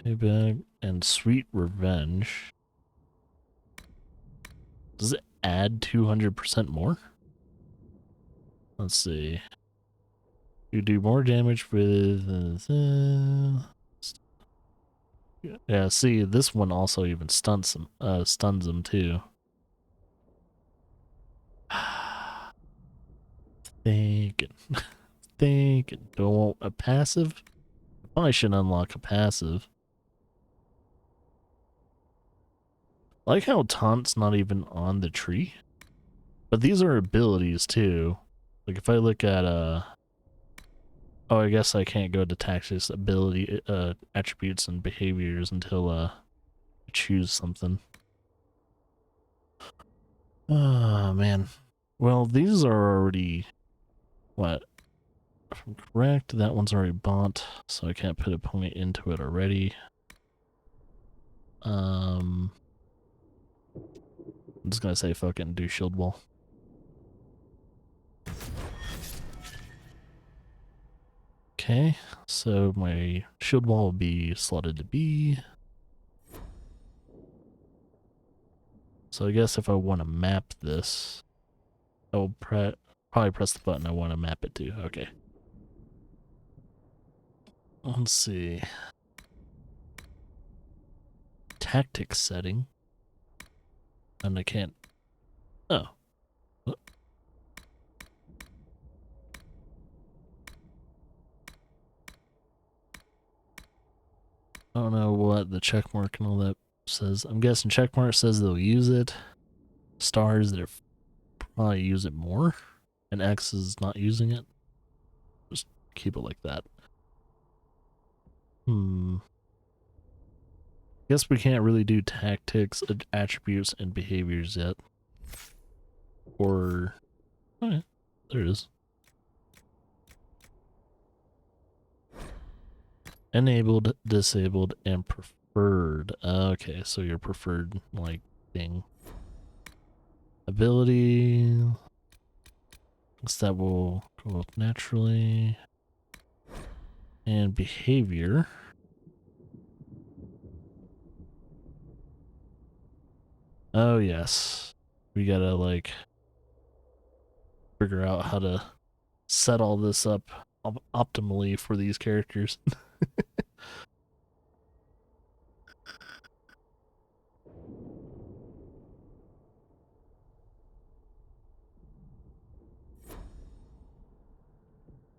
Payback and Sweet Revenge. Does it add 200% more? Let's see. You do more damage with... yeah, see, this one also even stuns him too. Thinking. Thinking. Do I want a passive? I probably should unlock a passive. I like how Taunt's not even on the tree. But these are abilities too. Like if I look at oh, I guess I can't go to tactics, ability, attributes and behaviors until I choose something. Oh man. Well, these are already what? If I'm correct, that one's already bought, so I can't put a point into it already. I'm just gonna say fucking do shield wall. Okay, so my shield wall will be slotted to B. So I guess if I want to map this, I will probably press the button I want to map it to. Okay. Let's see. Tactics setting. And I can't... Oh. What? I don't know what the checkmark and all that says. I'm guessing checkmark says they'll use it. Stars, they'll probably use it more. And X is not using it. Just keep it like that. Guess we can't really do tactics, attributes, and behaviors yet. Or... oh yeah, there it is. Enabled, disabled, and preferred. Okay, so your preferred, like, thing. Ability... guess that will go up naturally. And behavior... oh yes, we gotta like figure out how to set all this up optimally for these characters.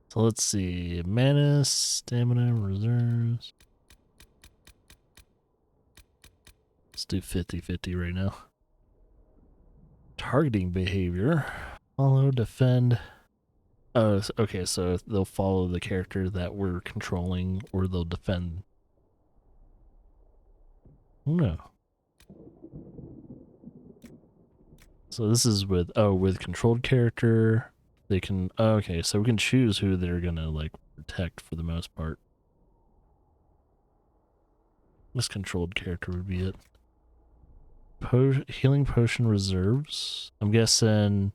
So let's see, mana, stamina, reserves. Let's do 50-50 right now. Targeting behavior. Follow, defend. Oh, okay, so they'll follow the character that we're controlling, or they'll defend. No. So this is with, oh, with controlled character, they can, oh, okay, so we can choose who they're gonna, like, protect for the most part. This controlled character would be it. Healing potion reserves. I'm guessing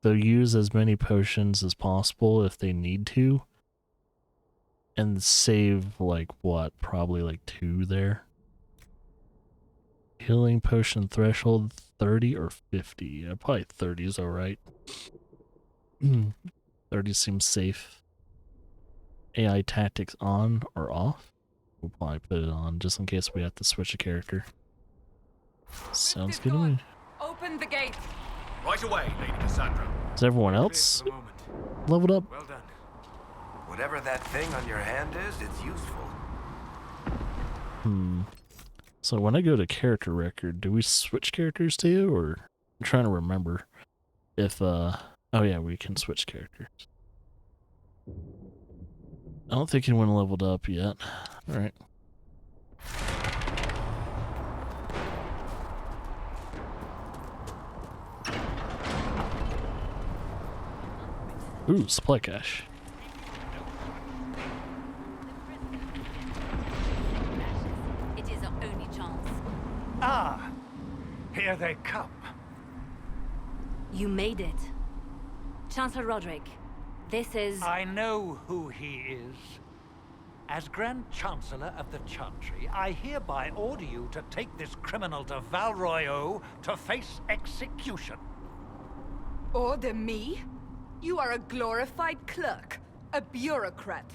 they'll use as many potions as possible if they need to. And save, like, what? Probably like 2 there. Healing potion threshold 30 or 50? Yeah, probably 30 is alright. 30 seems safe. AI tactics on or off? We'll probably put it on just in case we have to switch a character. Sounds good to me. Open the gate. Right away, Lady Cassandra. Is everyone else leveled up? Well done. Whatever that thing on your hand is, it's useful. So when I go to character record, do we switch characters too, or I'm trying to remember if oh yeah, we can switch characters. I don't think anyone leveled up yet. All right. Ooh, supply cache. It is our only chance. Ah, here they come. You made it. Chancellor Roderick, this is... I know who he is. As Grand Chancellor of the Chantry, I hereby order you to take this criminal to Valroyo to face execution. Order me? You are a glorified clerk, a bureaucrat.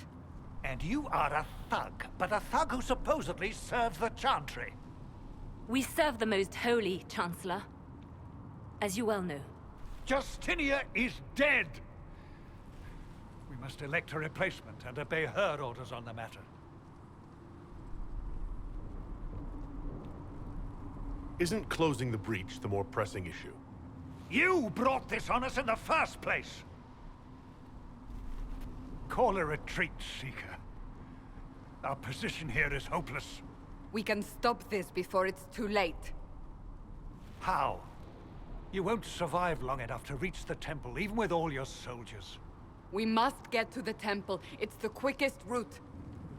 And you are a thug, but a thug who supposedly serves the Chantry. We serve the most holy, Chancellor. As you well know. Justinia is dead! We must elect a replacement and obey her orders on the matter. Isn't closing the breach the more pressing issue? You brought this on us in the first place! Call a retreat, Seeker. Our position here is hopeless. We can stop this before it's too late. How? You won't survive long enough to reach the temple, even with all your soldiers. We must get to the temple. It's the quickest route.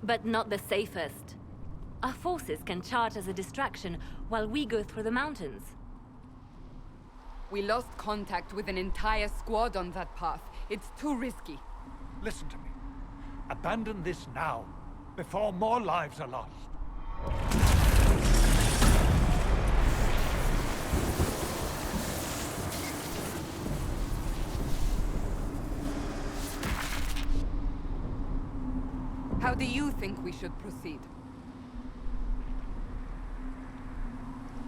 But not the safest. Our forces can charge as a distraction while we go through the mountains. We lost contact with an entire squad on that path. It's too risky. Listen to me. Abandon this now, before more lives are lost. How do you think we should proceed?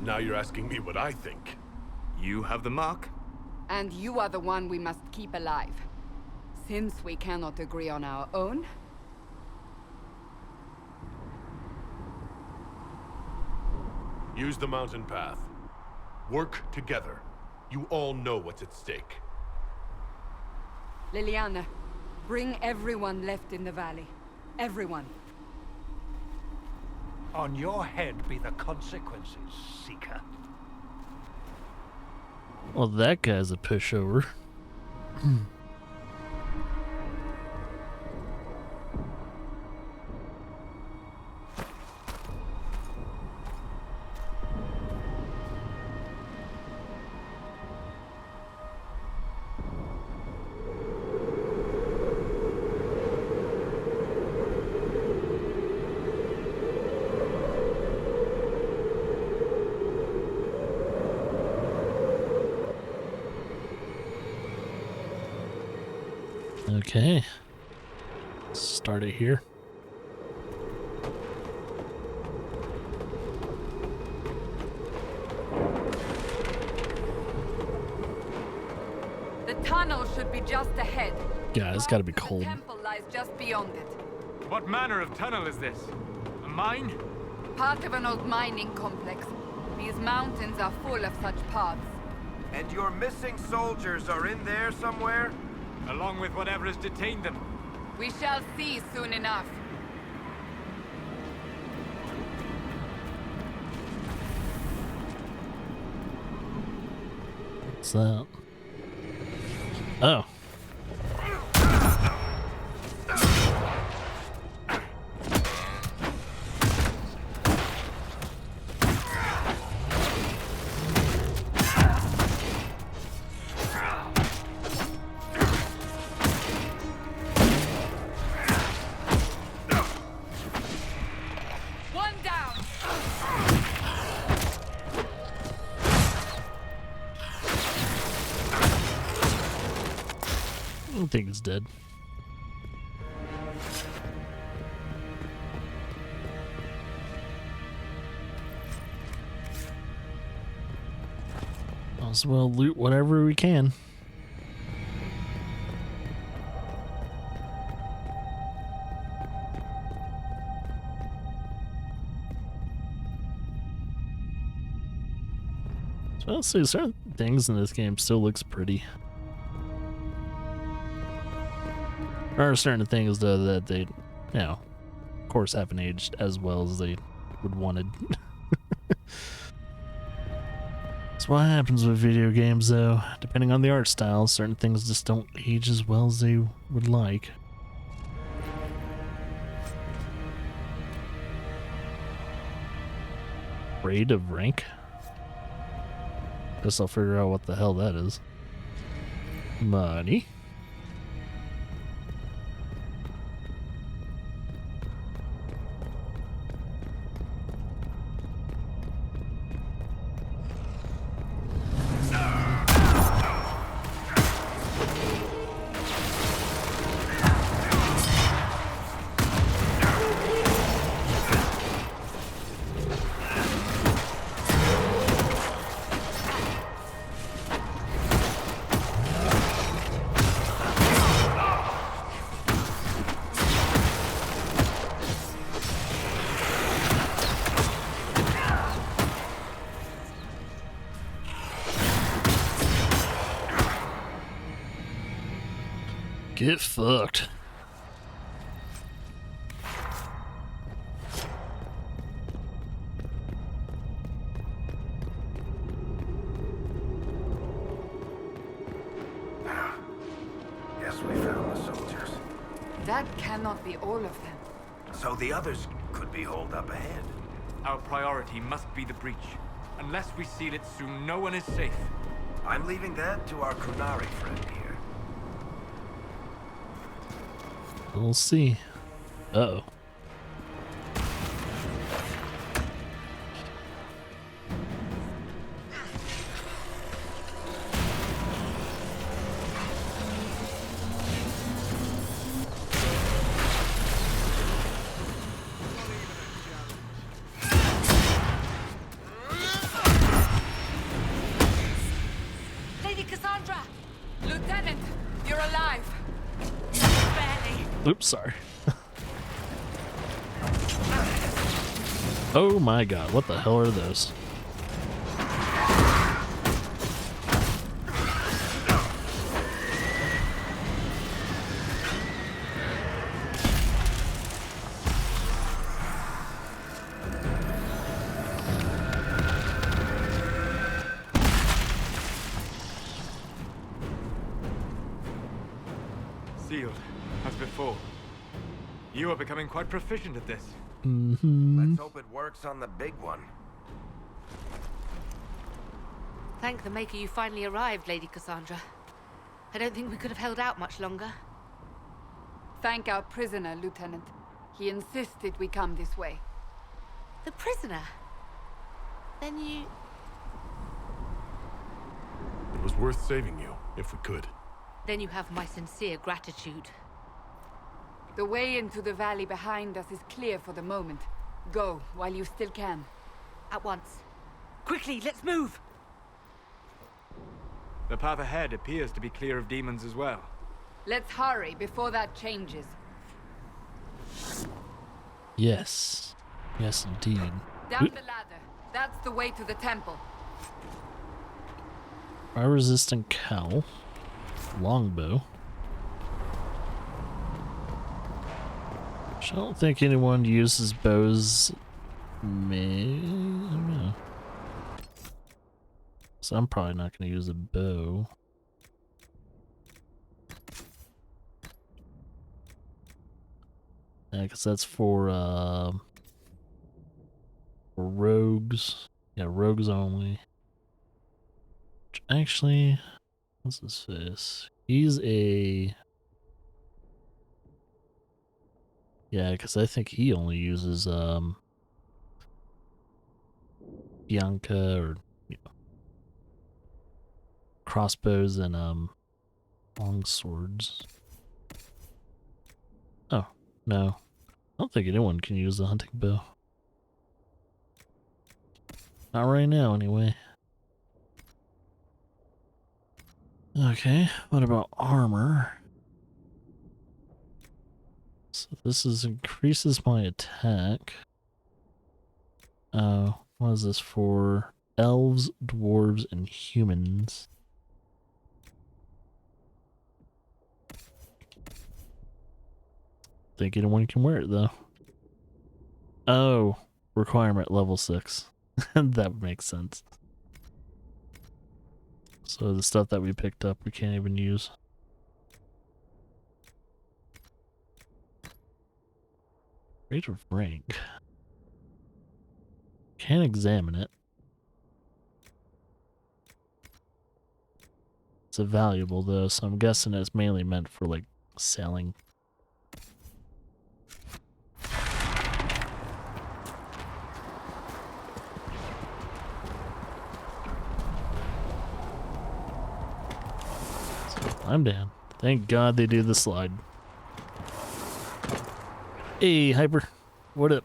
Now you're asking me what I think. You have the mark? And you are the one we must keep alive. Since we cannot agree on our own, Use the mountain path. Work together. You all know what's at stake. Liliana, bring everyone left in the valley. Everyone. On your head be the consequences, Seeker. Well, that guy's a pushover. Okay. Start it here. The tunnel should be just ahead. Yeah, it's gotta be The cold. temple lies just beyond it. What manner of tunnel is this? A mine? Part of an old mining complex. These mountains are full of such paths. And your missing soldiers are in there somewhere? Along with whatever has detained them. We shall see soon enough. What's that? Oh. One down. I don't think it's dead. Might as well loot whatever we can. So I'll say certain things in this game still looks pretty. There are certain things though that they, of course haven't aged as well as they would wanted. That's what happens with video games though. Depending on the art style, certain things just don't age as well as they would like. Raid of rank? Guess I'll figure out what the hell that is. Money. Get fucked. Guess we found the soldiers. That cannot be all of them. So the others could be holed up ahead. Our priority must be the breach. Unless we seal it soon, no one is safe. I'm leaving that to our Kunari friend here. We'll see. Uh-oh. Lady Cassandra! Lieutenant, you're alive. Oops, sorry. Oh my god, what the hell are those? Sealed, as before. You are becoming quite proficient at this. Let's hope it works on the big one. Thank the Maker you finally arrived, Lady Cassandra. I don't think we could have held out much longer. Thank our prisoner, Lieutenant. He insisted we come this way. The prisoner? Then you... It was worth saving you, if we could. Then you have my sincere gratitude. The way into the valley behind us is clear for the moment. Go, while you still can. At once. Quickly, let's move! The path ahead appears to be clear of demons as well. Let's hurry before that changes. Yes. Yes, indeed. Down the ladder. That's the way to the temple. Fire-resistant cowl. Longbow. Which I don't think anyone uses bows. I don't know. So I'm probably not going to use a bow. Yeah, because that's for rogues. Yeah, rogues only. Which actually, what's his face? He's a... Yeah, because I think he only uses Bianca or crossbows and long swords. Oh, no. I don't think anyone can use the hunting bow. Not right now, anyway. Okay, what about armor? So this increases my attack. Oh, what is this for? Elves, dwarves, and humans. Think anyone can wear it though. Oh, requirement level 6. That makes sense. So the stuff that we picked up we can't even use. Rate of rank. Can't examine it. It's a valuable though, so I'm guessing it's mainly meant for like selling. I'm down. Thank God they do the slide. Hey, Hyper. What up?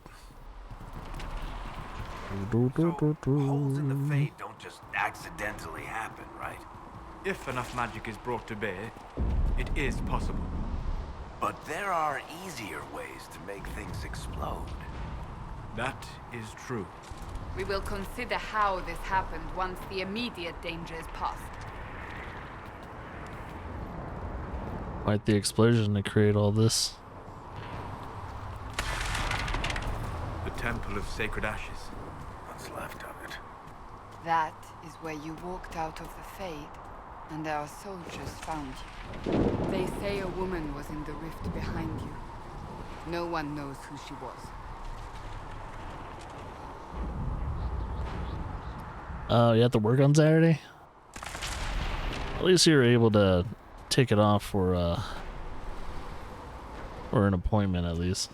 So, holes in the fate don't just accidentally happen, right? If enough magic is brought to bear, it is possible. But there are easier ways to make things explode. That is true. We will consider how this happened once the immediate danger is past. Quite the explosion to create all this. The Temple of Sacred Ashes. What's left of it? That is where you walked out of the Fade, and our soldiers found you. They say a woman was in the rift behind you. No one knows who she was. You have to work on Saturday? At least you were able to take it off for an appointment at least.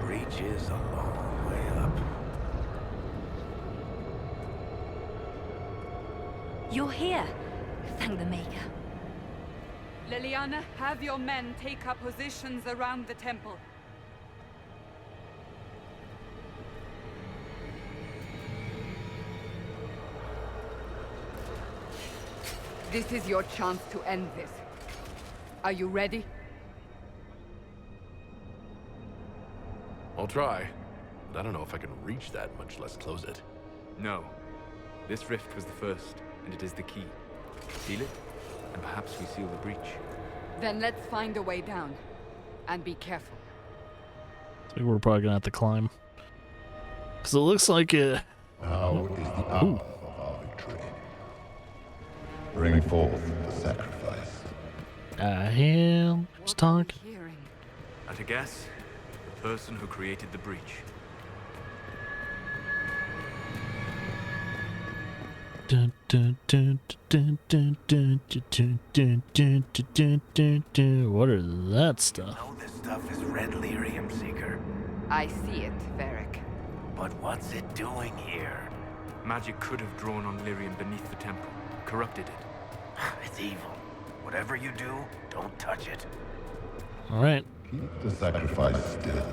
Breach is a long way up. You're here. Thank the Maker. Liliana, have your men take up positions around the temple. This is your chance to end this. Are you ready? I'll try, but I don't know if I can reach that, much less close it. No. This rift was the first, and it is the key. Seal it, and perhaps we seal the breach. Then let's find a way down. And be careful. I think we're probably gonna have to climb. Cause it looks like it. Now is the hour of our victory. Bring forth the sacrifice. Hell, who's talking? Hearing. At a guess, the person who created the breach. Dun, dun, dun, dun, dun, dun, dun, dun, dun, dun, dun, dun, dun. What is that stuff? Know this stuff is Red Lyrium Seeker. I see it, Varric. But what's it doing here? Magic could have drawn on lyrium beneath the temple, corrupted it. It's evil. Whatever you do, don't touch it. Alright, Keep the sacrifice still.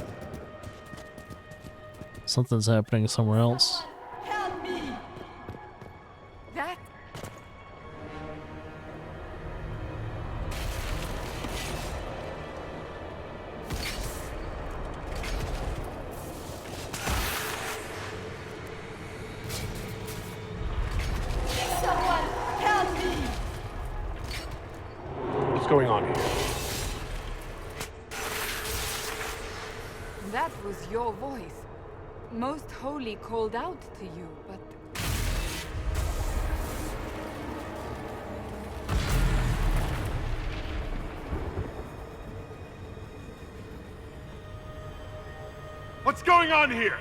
something's happening somewhere else. Help me! That... What's going on here? That was your voice. Most Holy called out to you, but... What's going on here?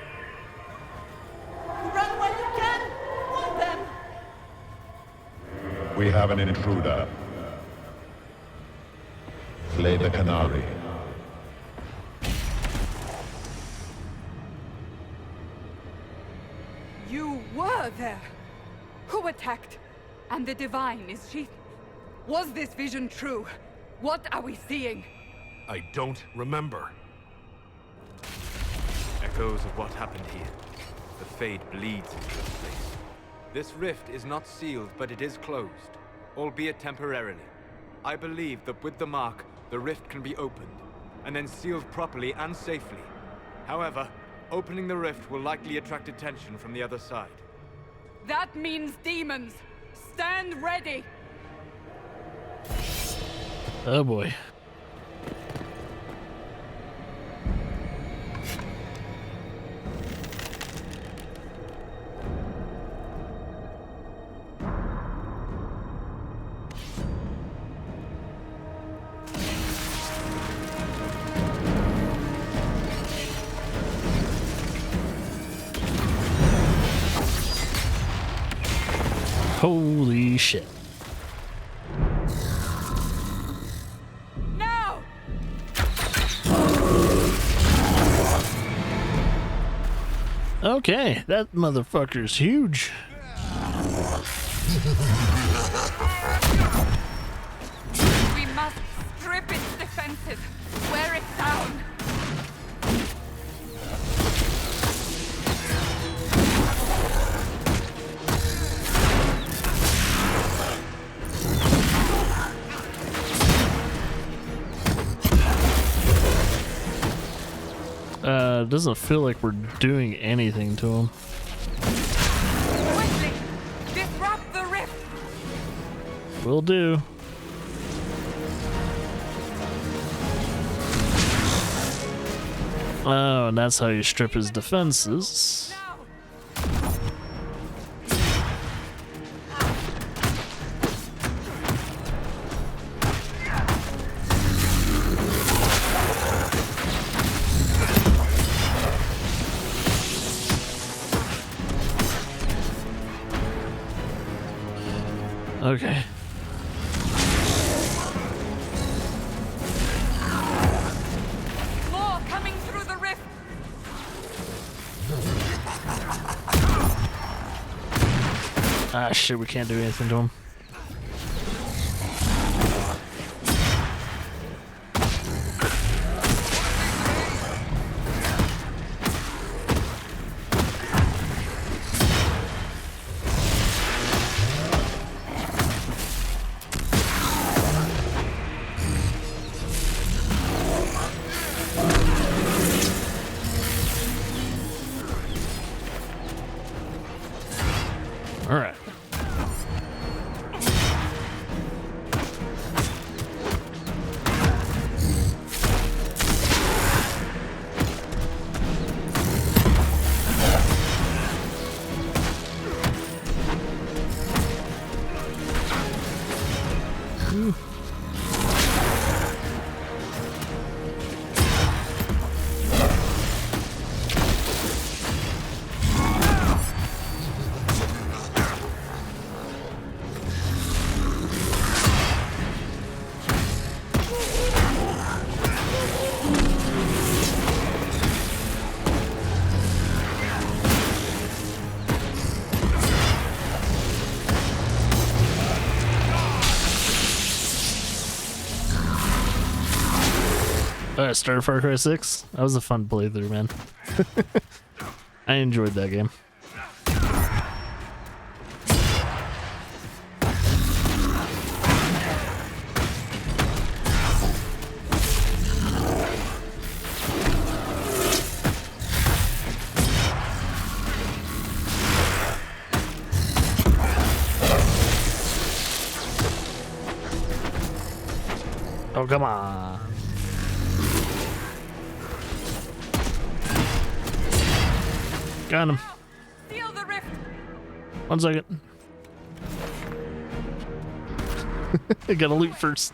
Run when you can! Hold them! We have an intruder. Slay the canary. You were there! Who attacked? And the Divine, is she... Was this vision true? What are we seeing? I don't remember. Echoes of what happened here. The Fade bleeds into this place. This rift is not sealed, but it is closed, albeit temporarily. I believe that with the mark, the rift can be opened, and then sealed properly and safely. However, opening the rift will likely attract attention from the other side. That means demons! Stand ready! Oh boy. Holy shit. Now! Okay, that motherfucker's huge. We must strip its defenses, wear it down. It doesn't feel like we're doing anything to him. Quickly, disrupt the rift. Will do. Oh, and that's how you strip his defenses. Okay. More coming through the rift. Ah, shit, we can't do anything to him. All right. Started Far Cry 6. That was a fun playthrough, man. I enjoyed that game. Oh, come on. Got him. Seal the rift. 1 second. I gotta loot first.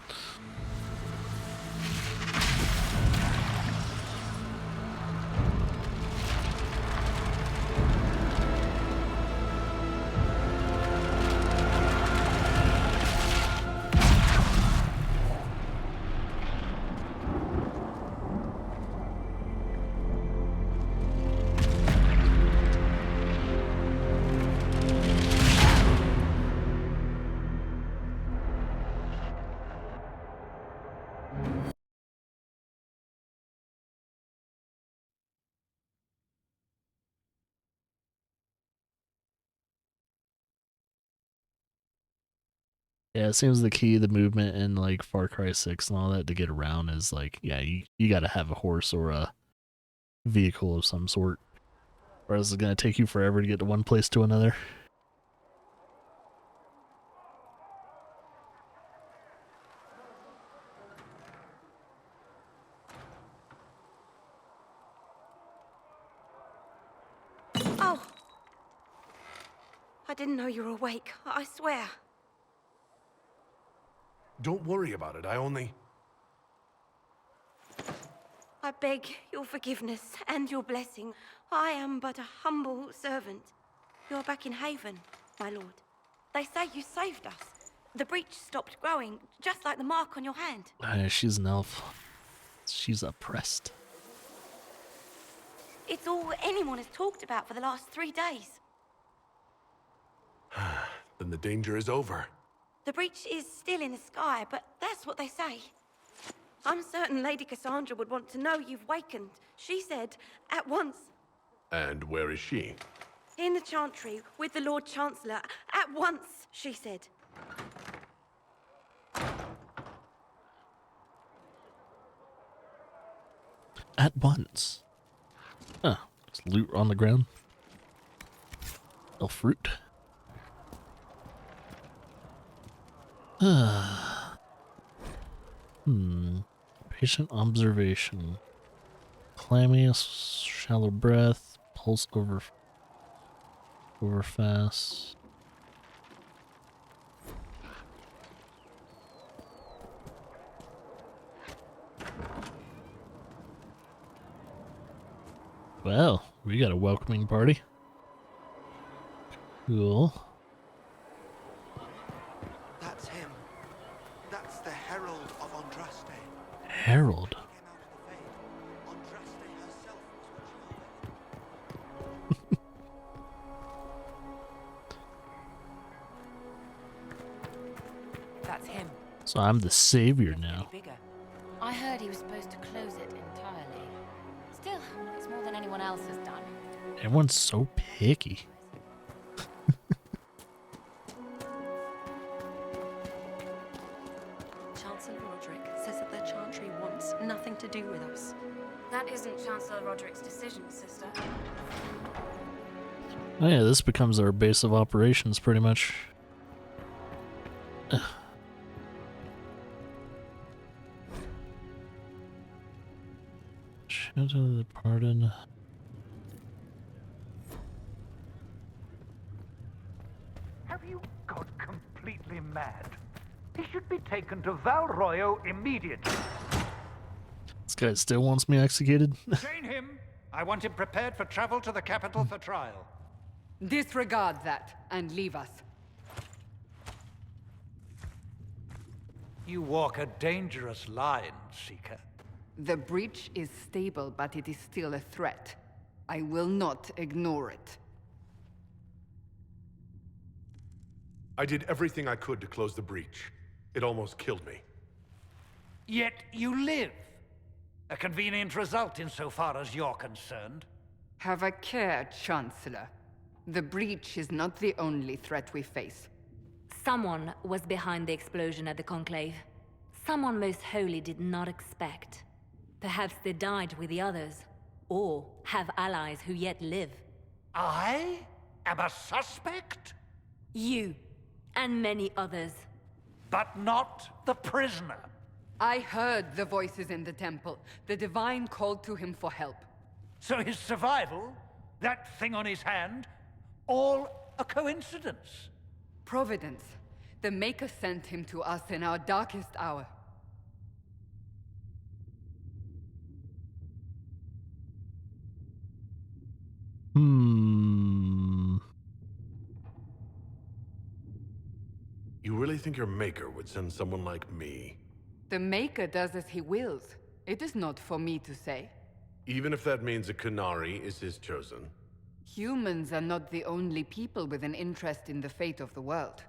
Yeah, it seems the key, the movement in like Far Cry 6 and all that to get around is like, yeah, you gotta have a horse or a vehicle of some sort. Or else it's gonna take you forever to get to one place to another. Oh! I didn't know you were awake, I swear. Don't worry about it, I beg your forgiveness and your blessing. I am but a humble servant. You're back in Haven, my lord. They say you saved us. The breach stopped growing, just like the mark on your hand. She's an elf. She's oppressed. It's all anyone has talked about for the last 3 days. Then the danger is over. The breach is still in the sky, but that's what they say. I'm certain Lady Cassandra would want to know you've wakened. She said, at once. And where is she? In the Chantry, with the Lord Chancellor. At once, she said. At once. Huh. Just loot on the ground. No fruit. Patient observation. Clammy, shallow breath, pulse over fast. Well, we got a welcoming party. Cool. That's him. That's the Herald of Andraste. Herald. That's him. So I'm the savior now. Bigger. I heard he was supposed to close it entirely. Still, it's more than anyone else has done. Everyone's so picky. Chancellor Roderick says that the Chantry wants nothing to do with us. That isn't Chancellor Roderick's decision, sister. Oh yeah, this becomes our base of operations pretty much. Shadow of the Pardon. Have you got completely mad? He should be taken to Val Royo immediately. This guy still wants me executed? Chain him! I want him prepared for travel to the capital for trial. Disregard that and leave us. You walk a dangerous line, Seeker. The breach is stable, but it is still a threat. I will not ignore it. I did everything I could to close the breach. It almost killed me. Yet you live. A convenient result insofar as you're concerned. Have a care, Chancellor. The breach is not the only threat we face. Someone was behind the explosion at the Conclave. Someone Most Holy did not expect. Perhaps they died with the others, or have allies who yet live. I am a suspect? You, and many others. But not the prisoner. I heard the voices in the temple. The Divine called to him for help. So his survival, that thing on his hand, all a coincidence? Providence. The Maker sent him to us in our darkest hour. You really think your Maker would send someone like me? The Maker does as he wills. It is not for me to say. Even if that means a Qunari is his chosen? Humans are not the only people with an interest in the fate of the world.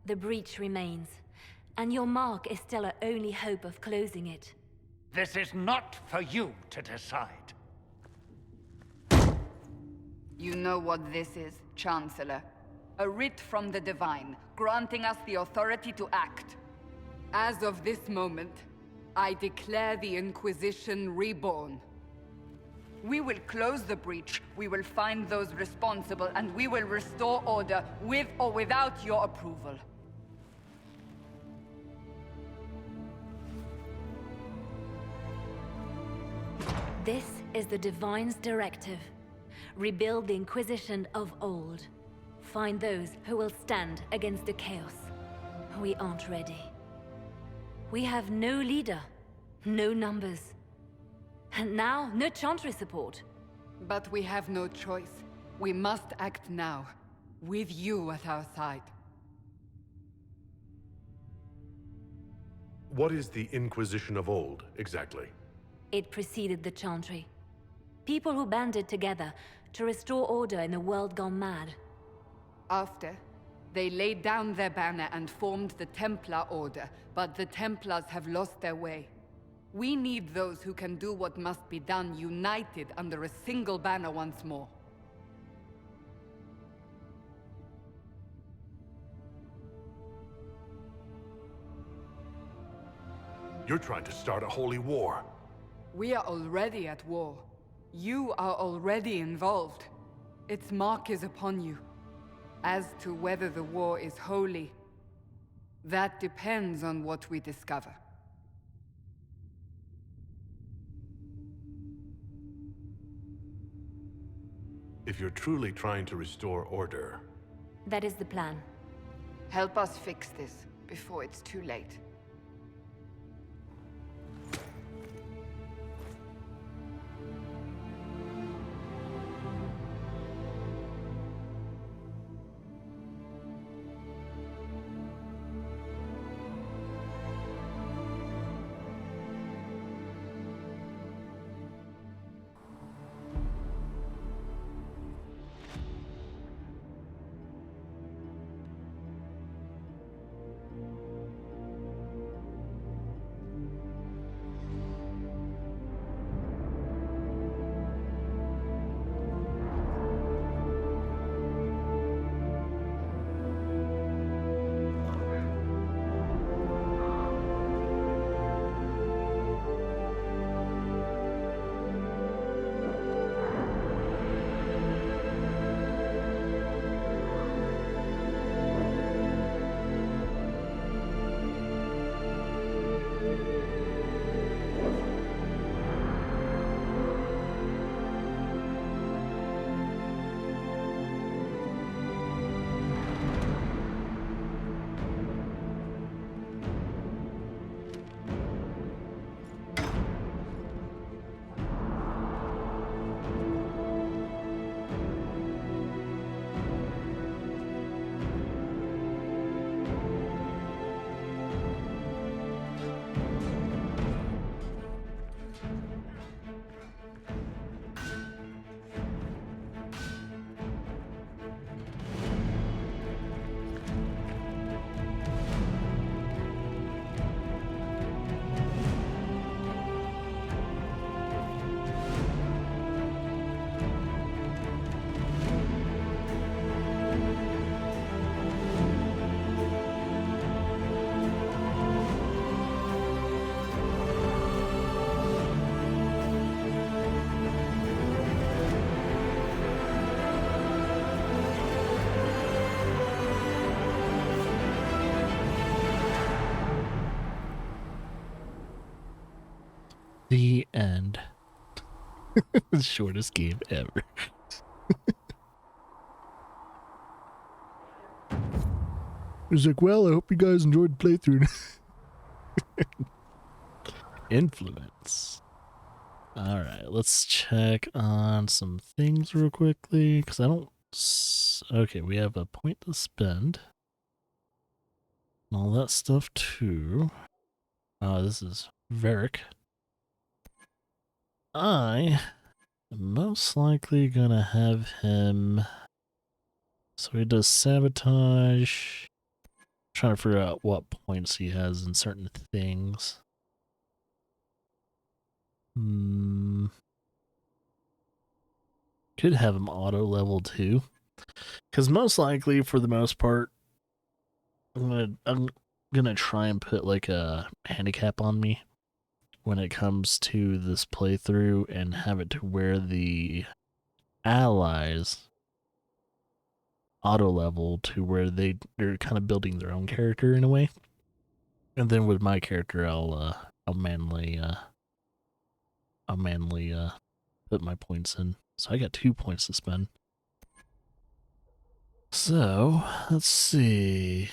The breach remains, and your mark is still our only hope of closing it. This is not for you to decide. You know what this is, Chancellor. A writ from the Divine, granting us the authority to act. As of this moment, I declare the Inquisition reborn. We will close the breach, we will find those responsible, and we will restore order with or without your approval. This is the Divine's directive. Rebuild the Inquisition of old. Find those who will stand against the chaos. We aren't ready. We have no leader, no numbers. And now, no Chantry support. But we have no choice. We must act now, with you at our side. What is the Inquisition of old, exactly? It preceded the Chantry. People who banded together to restore order in a world gone mad. After, They laid down their banner and formed the Templar Order, but the Templars have lost their way. We need those who can do what must be done, united under a single banner once more. You're trying to start a holy war. We are already at war. You are already involved. Its mark is upon you. As to whether the war is holy, that depends on what we discover. If you're truly trying to restore order... That is the plan. Help us fix this before it's too late. The end. The shortest game ever. It's like, well, I hope you guys enjoyed the playthrough. Influence. Alright, let's check on some things real quickly, because I don't... Okay, we have a point to spend. And all that stuff too. This is Varric. I am most likely gonna have him... So he does sabotage. Trying to figure out what points he has in certain things. Could have him auto level too. Because most likely, for the most part, I'm gonna try and put like a handicap on me when it comes to this playthrough and have it to where the allies auto level to where they're kind of building their own character in a way. And then with my character, I'll manly put my points in. So I got 2 points to spend. So let's see.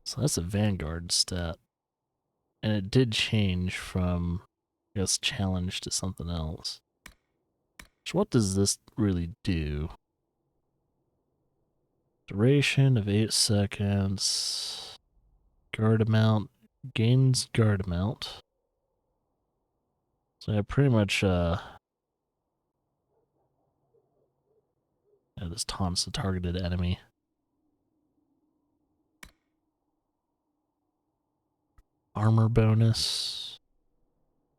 So that's a Vanguard stat. And it did change from, I guess, challenge to something else. So what does this really do? Duration of 8 seconds. Guard amount. Gains guard amount. So I pretty much Yeah, this taunts the targeted enemy. Armor bonus.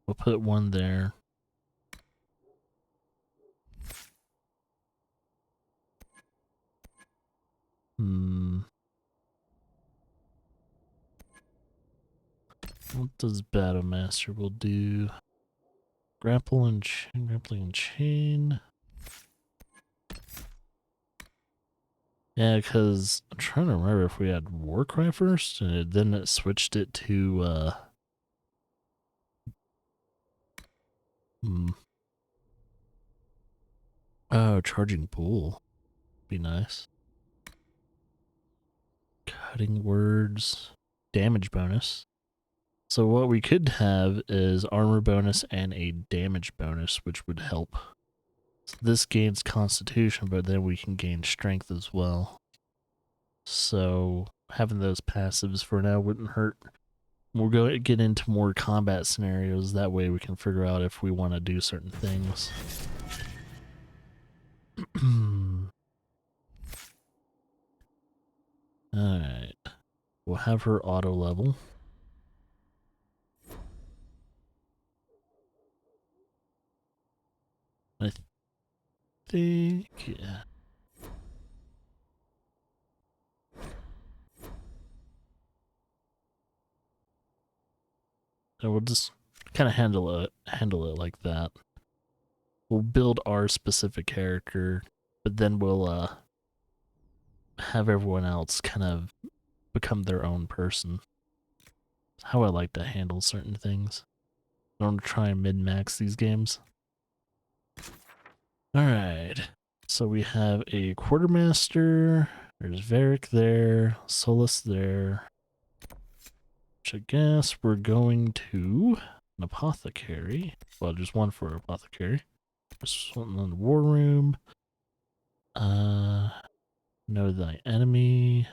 We'll put one there. What does Battle Master will do? Grappling and chain. Yeah, because I'm trying to remember if we had Warcry first, and then it switched it to, Oh, Charging Bull. Be nice. Cutting Words. Damage bonus. So what we could have is armor bonus and a damage bonus, which would help. So this gains Constitution, but then we can gain Strength as well. So having those passives for now wouldn't hurt. We'll go get into more combat scenarios. That way we can figure out if we want to do certain things. Alright. We'll have her auto level. I think, yeah. So we'll just kind of handle it like that. We'll build our specific character, but then we'll have everyone else kind of become their own person. How I like to handle certain things. I don't try and min-max these games. Alright. So we have a quartermaster. There's Varric there. Solus there. Which I guess we're going to an apothecary. Well, just one for apothecary. Just one in the war room. Know thy enemy.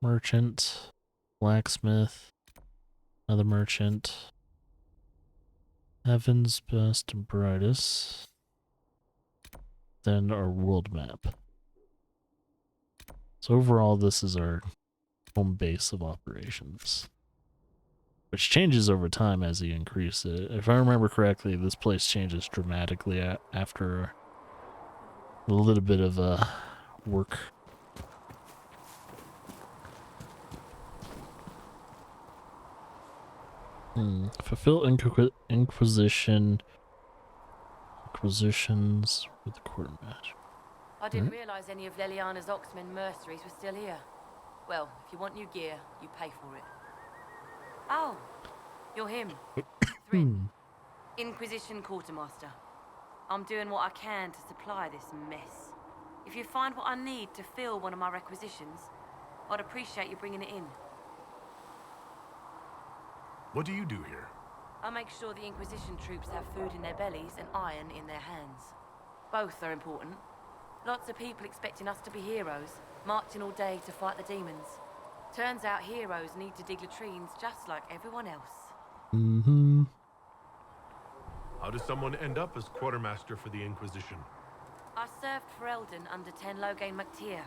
Merchant. Blacksmith. Another merchant. Heaven's best and brightest. Then our world map. So overall, this is our home base of operations. Which changes over time as you increase it. If I remember correctly, this place changes dramatically after a little bit of work. Fulfill Inquisitions with the quartermaster. I didn't realize any of Leliana's Oxmen mercenaries were still here. Well, if you want new gear, you pay for it. Oh, you're him. Thrin, Inquisition Quartermaster. I'm doing what I can to supply this mess. If you find what I need to fill one of my requisitions, I'd appreciate you bringing it in. What do you do here? I make sure the Inquisition troops have food in their bellies and iron in their hands. Both are important. Lots of people expecting us to be heroes, marching all day to fight the demons. Turns out heroes need to dig latrines just like everyone else. How does someone end up as quartermaster for the Inquisition? I served for Eldon under Ten Loghain MacTier.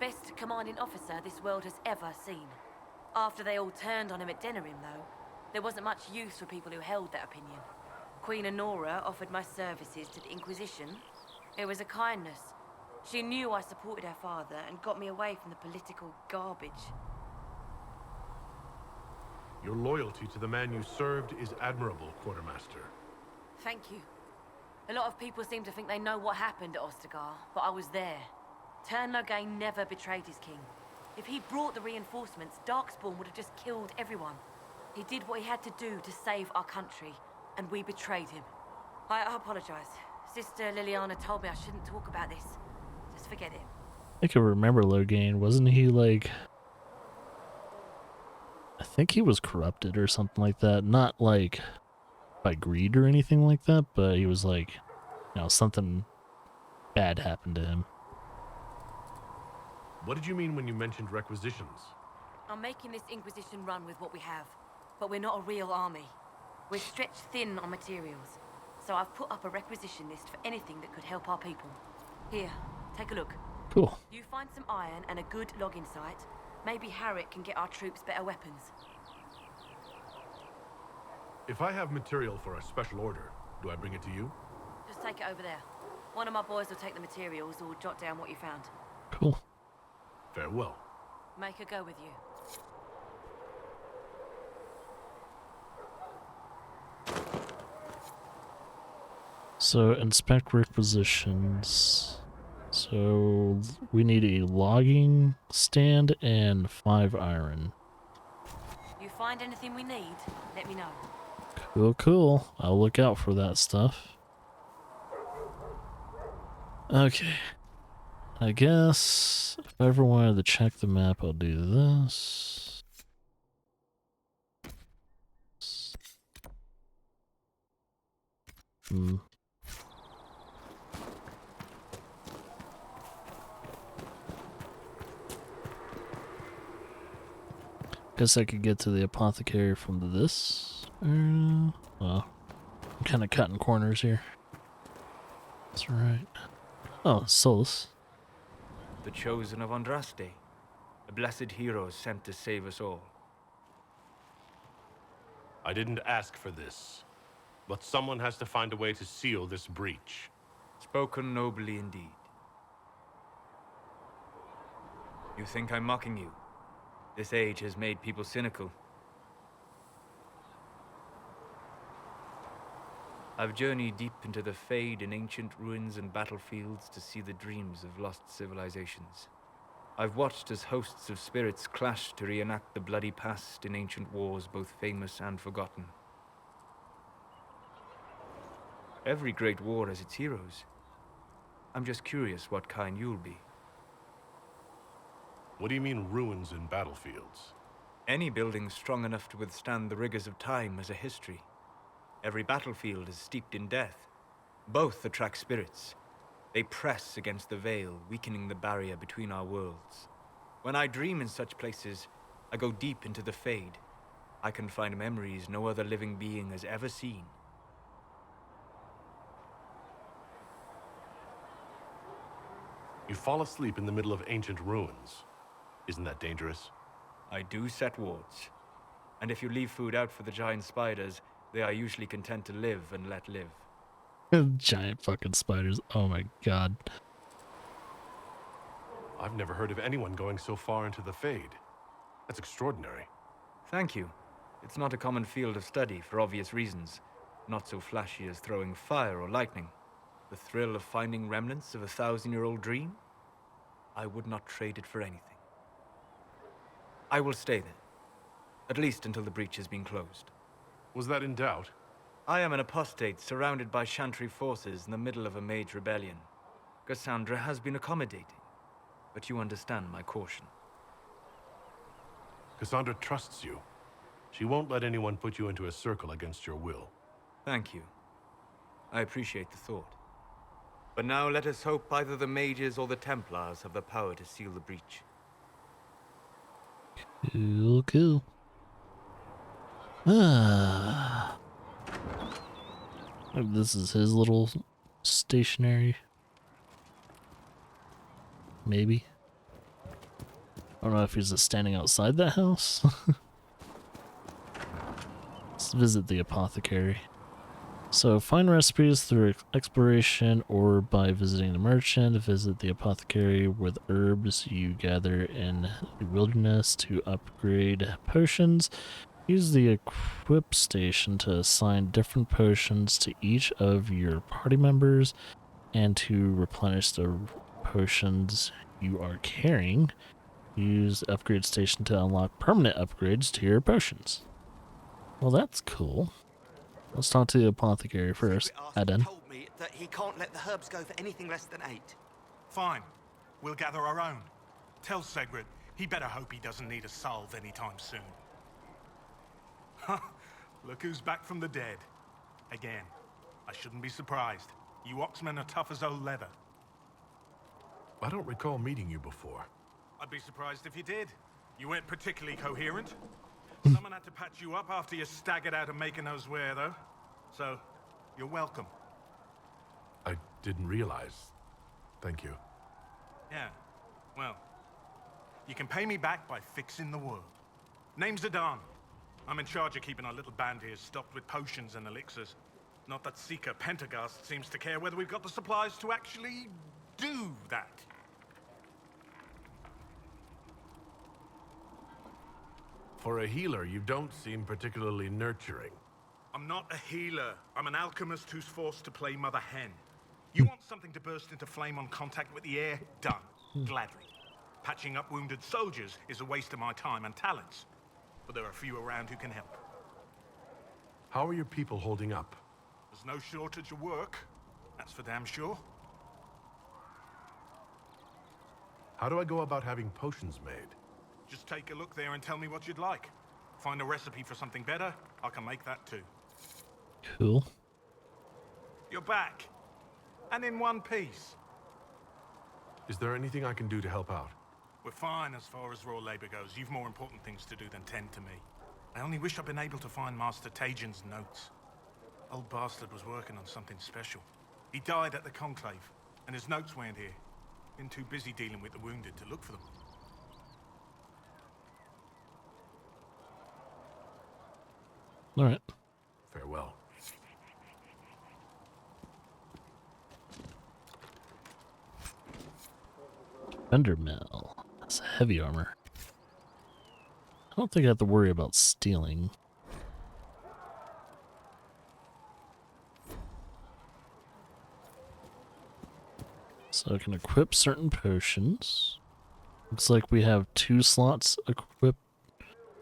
Best commanding officer this world has ever seen. After they all turned on him at Denerim, though, there wasn't much use for people who held that opinion. Queen Honora offered my services to the Inquisition. It was a kindness. She knew I supported her father and got me away from the political garbage. Your loyalty to the man you served is admirable, Quartermaster. Thank you. A lot of people seem to think they know what happened at Ostagar, but I was there. Ten Loghain never betrayed his king. If he'd brought the reinforcements, Darkspawn would have just killed everyone. He did what he had to do to save our country, and we betrayed him. I apologize. Sister Liliana told me I shouldn't talk about this. Just forget it. I can remember Loghain. Wasn't he like... I think he was corrupted or something like that. Not like by greed or anything like that, but he was like, you know, something bad happened to him. What did you mean when you mentioned requisitions? I'm making this Inquisition run with what we have, but we're not a real army. We're stretched thin on materials. So I've put up a requisition list for anything that could help our people. Here, take a look. Cool. You find some iron and a good logging site. Maybe Harriet can get our troops better weapons. If I have material for a special order, do I bring it to you? Just take it over there. One of my boys will take the materials or jot down what you found. Cool. Farewell. Make her go with you. So, inspect requisitions. So, we need a logging stand and 5 iron. You find anything we need, let me know. Cool, cool. I'll look out for that stuff. Okay. I guess if I ever wanted to check the map, I'll do this. Guess I could get to the apothecary from this. Well, I'm kind of cutting corners here. That's right. Oh, Solus. The chosen of Andraste, a blessed hero sent to save us all. I didn't ask for this, but someone has to find a way to seal this breach. Spoken nobly indeed. You think I'm mocking you? This age has made people cynical. I've journeyed deep into the Fade in ancient ruins and battlefields to see the dreams of lost civilizations. I've watched as hosts of spirits clash to reenact the bloody past in ancient wars, both famous and forgotten. Every great war has its heroes. I'm just curious what kind you'll be. What do you mean, ruins and battlefields? Any building strong enough to withstand the rigors of time has a history. Every battlefield is steeped in death. Both attract spirits. They press against the veil, weakening the barrier between our worlds. When I dream in such places, I go deep into the Fade. I can find memories no other living being has ever seen. You fall asleep in the middle of ancient ruins. Isn't that dangerous? I do set wards. And if you leave food out for the giant spiders, they are usually content to live and let live. Giant fucking spiders. Oh my god. I've never heard of anyone going so far into the Fade. That's extraordinary. Thank you. It's not a common field of study for obvious reasons. Not so flashy as throwing fire or lightning. The thrill of finding remnants of a 1,000-year-old dream? I would not trade it for anything. I will stay there. At least until the breach has been closed. Was that in doubt? I am an apostate surrounded by Chantry forces in the middle of a mage rebellion. Cassandra has been accommodating, but you understand my caution. Cassandra trusts you. She won't let anyone put you into a circle against your will. Thank you. I appreciate the thought. But now let us hope either the mages or the Templars have the power to seal the breach. Cool, cool. Ah. Maybe this is his little stationary. Maybe. I don't know if he's just standing outside that house. Let's visit the apothecary. So find recipes through exploration or by visiting the merchant. Visit the apothecary with herbs you gather in the wilderness to upgrade potions. Use the equip station to assign different potions to each of your party members and to replenish the potions you are carrying. Use the upgrade station to unlock permanent upgrades to your potions. Well, that's cool. Let's talk to the apothecary first. Aden. Told me that he can't let the herbs go for anything less than 8. Fine. We'll gather our own. Tell Segrid he better hope he doesn't need a salve anytime soon. Look who's back from the dead. Again. I shouldn't be surprised. You Oxmen are tough as old leather. I don't recall meeting you before. I'd be surprised if you did. You weren't particularly coherent. Someone had to patch you up after you staggered out of making those wear, though. So, You're welcome. I didn't realize. Thank you. Yeah, well, you can pay me back by fixing the world. Name's Adan. I'm in charge of keeping our little band here stocked with potions and elixirs. Not that Seeker Pentagast seems to care whether we've got the supplies to actually do that. For a healer, you don't seem particularly nurturing. I'm not a healer. I'm an alchemist who's forced to play Mother Hen. You want something to burst into flame on contact with the air? Done. Gladly. Patching up wounded soldiers is a waste of my time and talents. But there are few around who can help. How are your people holding up? There's no shortage of work. That's for damn sure. How do I go about having potions made? Just take a look there and tell me what you'd like. Find a recipe for something better, I can make that too. Cool. You're back. And in one piece. Is there anything I can do to help out? We're fine as far as raw labor goes. You've more important things to do than tend to me. I only wish I'd been able to find Master Tajin's notes. Old bastard was working on something special. He died at the Conclave, and his notes weren't here. Been too busy dealing with the wounded to look for them. All right. Farewell. Thunder Mill. That's heavy armor. I don't think I have to worry about stealing. So I can equip certain potions. Looks like we have 2 slots equipped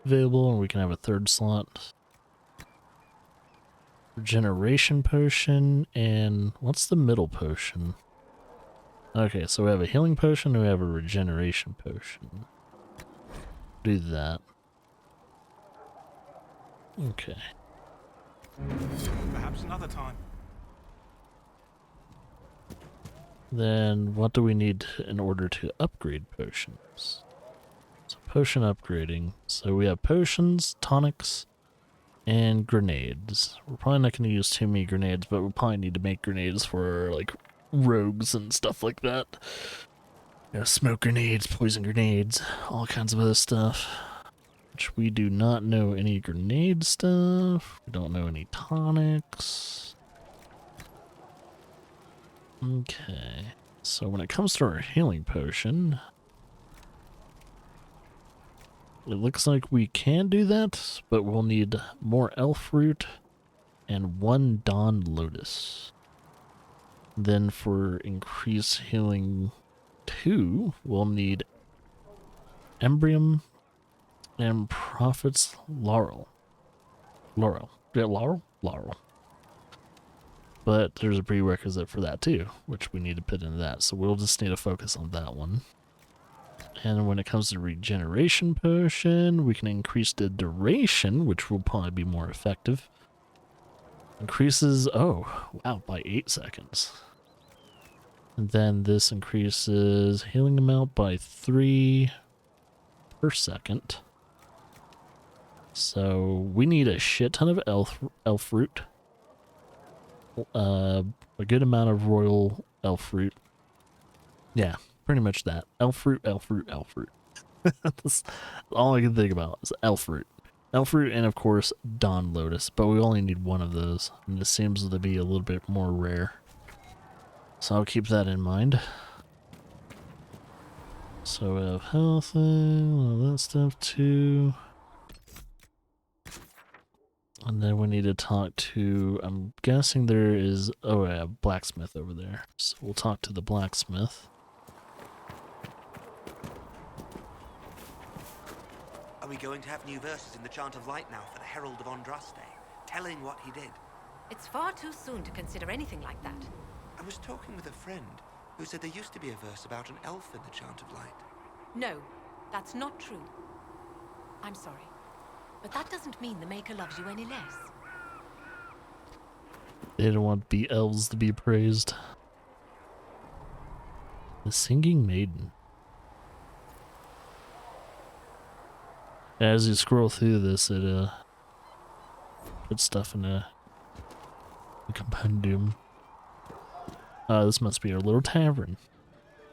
available, and we can have a 3rd slot. Regeneration potion, and what's the middle potion? Okay, so we have a healing potion and we have a regeneration potion. Do that. Okay. Perhaps another time. Then what do we need in order to upgrade potions? So potion upgrading. So we have potions, tonics, and grenades. We're probably not going to use too many grenades, but we'll probably need to make grenades for like rogues and stuff like that. Smoke grenades, poison grenades, all kinds of other stuff. Which we do not know any grenade stuff. We don't know any tonics. Okay. So when it comes to our healing potion, it looks like we can do that, but we'll need more elf root and 1 Dawn Lotus. Then for increased healing 2, we'll need Embrium and Prophet's Laurel. Yeah, Laurel. But there's a prerequisite for that too, which we need to put into that. So we'll just need to focus on that one. And when it comes to regeneration potion, we can increase the duration, which will probably be more effective. Increases, oh, wow, by 8 seconds. And then this increases healing amount by 3 per second. So we need a shit ton of elf root. A good amount of royal elf root. Yeah, pretty much that. Elf root. That's all I can think about is elf root. Elf root and of course Dawn Lotus, but we only need 1 of those, and this seems to be a little bit more rare. So I'll keep that in mind. So we have health and all that stuff too. And then we need to talk to, I'm guessing there is, oh yeah, blacksmith over there. So we'll talk to the blacksmith. Are we going to have new verses in the Chant of Light now for the Herald of Andraste, telling what he did? It's far too soon to consider anything like that. I was talking with a friend who said there used to be a verse about an elf in the Chant of Light. No, that's not true. I'm sorry. But that doesn't mean the Maker loves you any less. They don't want the elves to be praised. The Singing Maiden. As you scroll through this, it puts stuff in a The compendium. This must be our little tavern.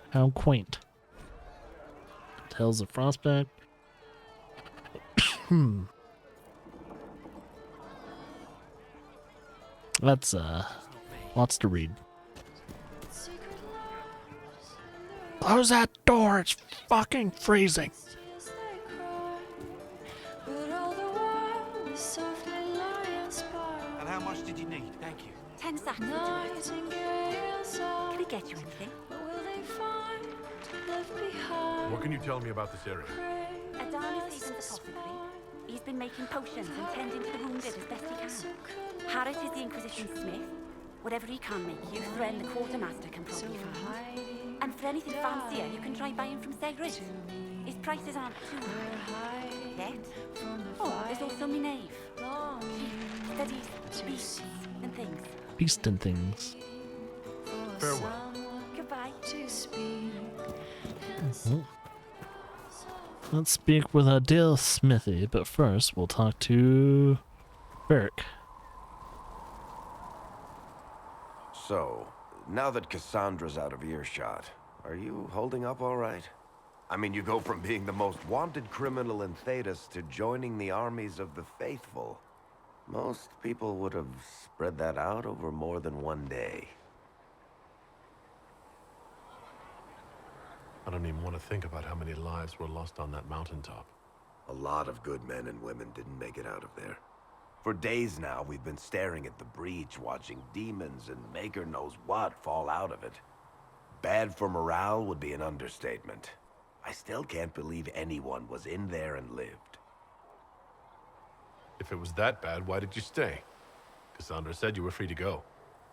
How quaint. Tales of Frostback. That's lots to read. Close that door, it's fucking freezing. And how much did you need? Thank you. 10 seconds. Can I get you anything? What can you tell me about this area? Adan is Haven's apothecary. He's been making potions and tending to the wounded as best he can. Harris is the Inquisition smith. Whatever he can make you, Thren the quartermaster can probably find. And for anything fancier, you can try buying from Segrid. His prices aren't too high yet. Oh, there's also my knave. She studies beasts and things. Beast and things. Farewell. Goodbye. Let's speak with our dear Smithy, but first we'll talk to Beric. So, now that Cassandra's out of earshot, are you holding up all right? I mean, you go from being the most wanted criminal in Thedas to joining the armies of the faithful. Most people would have spread that out over more than one day. I don't even want to think about how many lives were lost on that mountaintop. A lot of good men and women didn't make it out of there. For days now, we've been staring at the breach, watching demons and maker knows what fall out of it. Bad for morale would be an understatement. I still can't believe anyone was in there and lived. If it was that bad, why did you stay? Cassandra said you were free to go.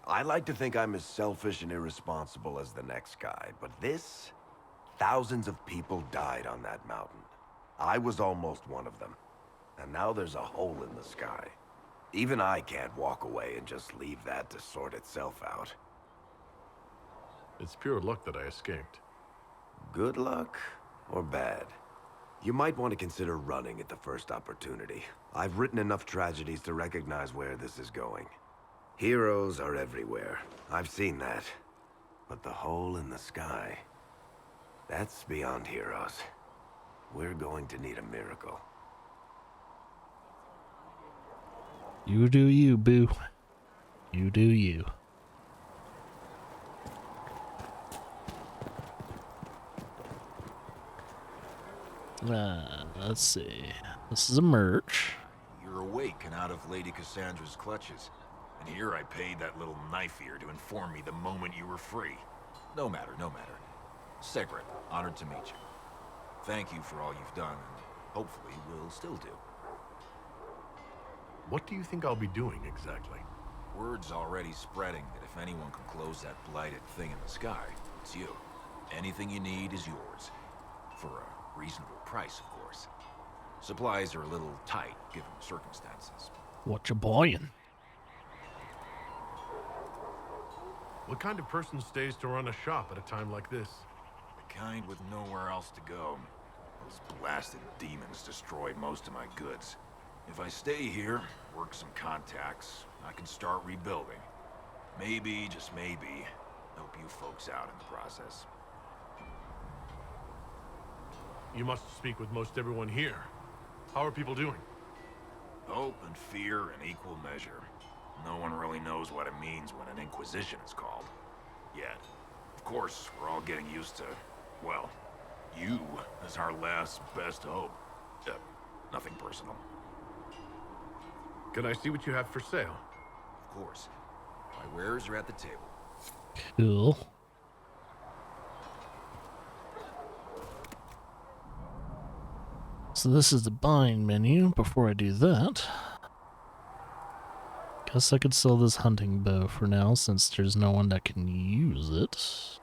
I like to think I'm as selfish and irresponsible as the next guy, but this... Thousands of people died on that mountain. I was almost one of them. And now there's a hole in the sky. Even I can't walk away and just leave that to sort itself out. It's pure luck that I escaped. Good luck or bad? You might want to consider running at the first opportunity. I've written enough tragedies to recognize where this is going. Heroes are everywhere. I've seen that. But the hole in the sky... that's beyond heroes. We're going to need a miracle. You do you, boo. You do you. Let's see. This is a merch. You're awake and out of Lady Cassandra's clutches. And here I paid that little knife ear to inform me the moment you were free. No matter, no matter. Segrid, honored to meet you. Thank you for all you've done, and hopefully will still do. What do you think I'll be doing exactly? Word's already spreading that if anyone can close that blighted thing in the sky, it's you. Anything you need is yours. For a reasonable price, of course. Supplies are a little tight, given the circumstances. What you buying? What kind of person stays to run a shop at a time like this? The kind with nowhere else to go. Those blasted demons destroyed most of my goods. If I stay here, work some contacts, I can start rebuilding. Maybe, just maybe, help you folks out in the process. You must speak with most everyone here. How are people doing? Hope and fear in equal measure. No one really knows what it means when an Inquisition is called. Yet. Of course, we're all getting used to, well, you as our last best hope. Nothing personal. Can I see what you have for sale? Of course. My wares are at the table. Cool. So this is the buying menu. Before I do that, guess I could sell this hunting bow for now since there's no one that can use it.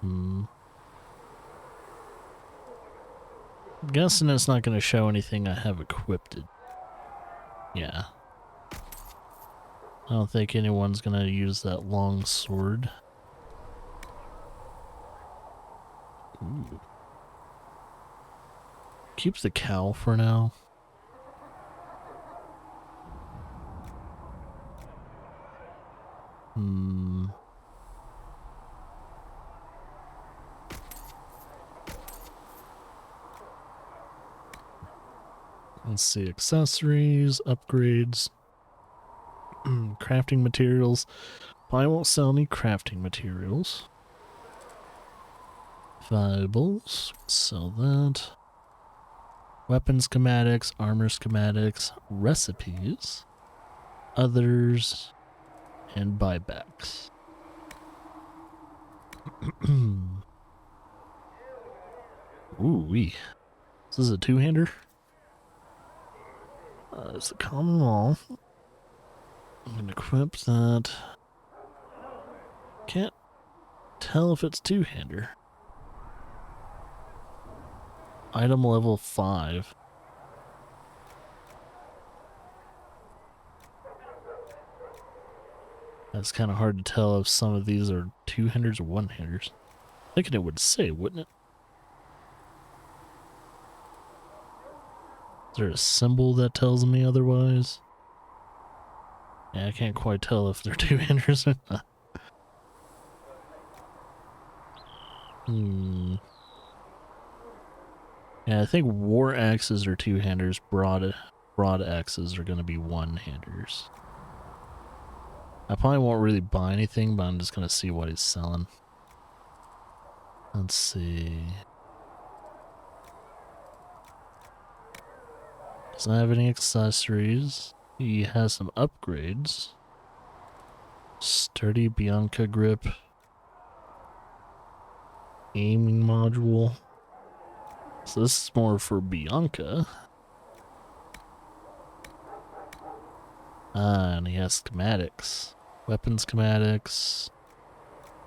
I'm guessing it's not going to show anything I have equipped. Yeah. I don't think anyone's going to use that long sword. Ooh. Keep the cowl for now. Let's see, accessories, upgrades, crafting materials. I won't sell any crafting materials. Valuables, sell that. Weapon schematics, armor schematics, recipes, others, and buybacks. Ooh-wee. This is a two-hander? It's a common wall. I'm gonna equip that. Can't tell if it's two-hander. Item level 5. That's kind of hard to tell if some of these are two-handers or one-handers. I think it would say, wouldn't it? Is there a symbol that tells me otherwise? Yeah, I can't quite tell if they're two-handers or not. Yeah, I think war axes are two-handers, broad axes are going to be one-handers. I probably won't really buy anything, but I'm just going to see what he's selling. Let's see. Doesn't have any accessories. He has some upgrades. Sturdy Bianca grip. Aiming module. So this is more for Bianca. And he has schematics. Weapon schematics.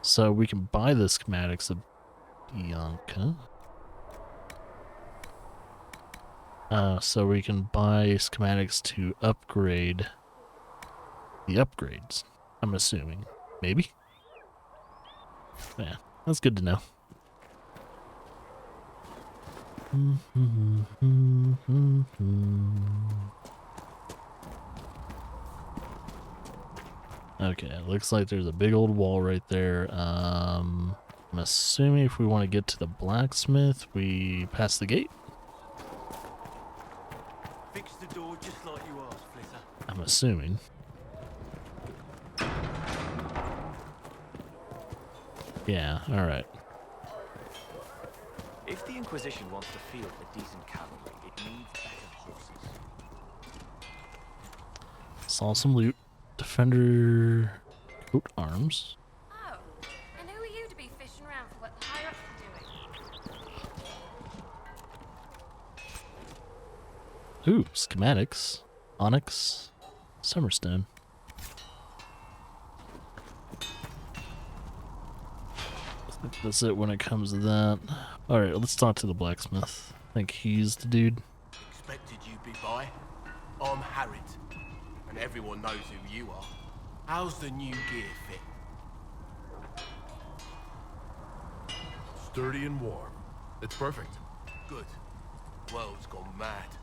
So we can buy the schematics of Bianca. So we can buy schematics to upgrade the upgrades. I'm assuming. Maybe? Yeah, that's good to know. Okay, it looks like there's a big old wall right there. I'm assuming if we want to get to the blacksmith, we pass the gate. Fix the door just like you asked, Flitter. I'm assuming. Yeah, alright. If the Inquisition wants to field a decent cavalry, it needs better horses. Saw some loot. Defender coat arms. Oh, and who are you to be fishing around for what the higher-ups are doing? Ooh, schematics. Onyx. Summerstone. I think that's it when it comes to that. Alright, let's talk to the blacksmith. I think he's the dude. Expected you'd be by. I'm Harriet, and everyone knows who you are. How's the new gear fit? Sturdy and warm. It's perfect. Good. World's gone mad.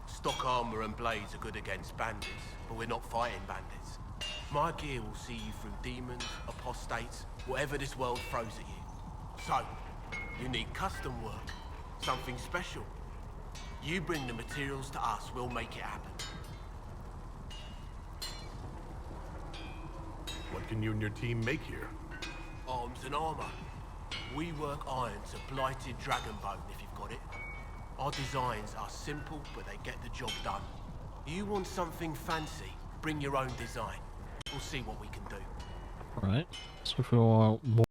Stock armor and blades are good against bandits, but we're not fighting bandits. My gear will see you through demons, apostates, whatever this world throws at you. So, you need custom work, something special. You bring the materials to us, we'll make it happen. What can you and your team make here? Arms and armor. We work iron to blighted dragon bone if you've got it. Our designs are simple, but they get the job done. You want something fancy, bring your own design. We'll see what we can do. Alright, so if we want more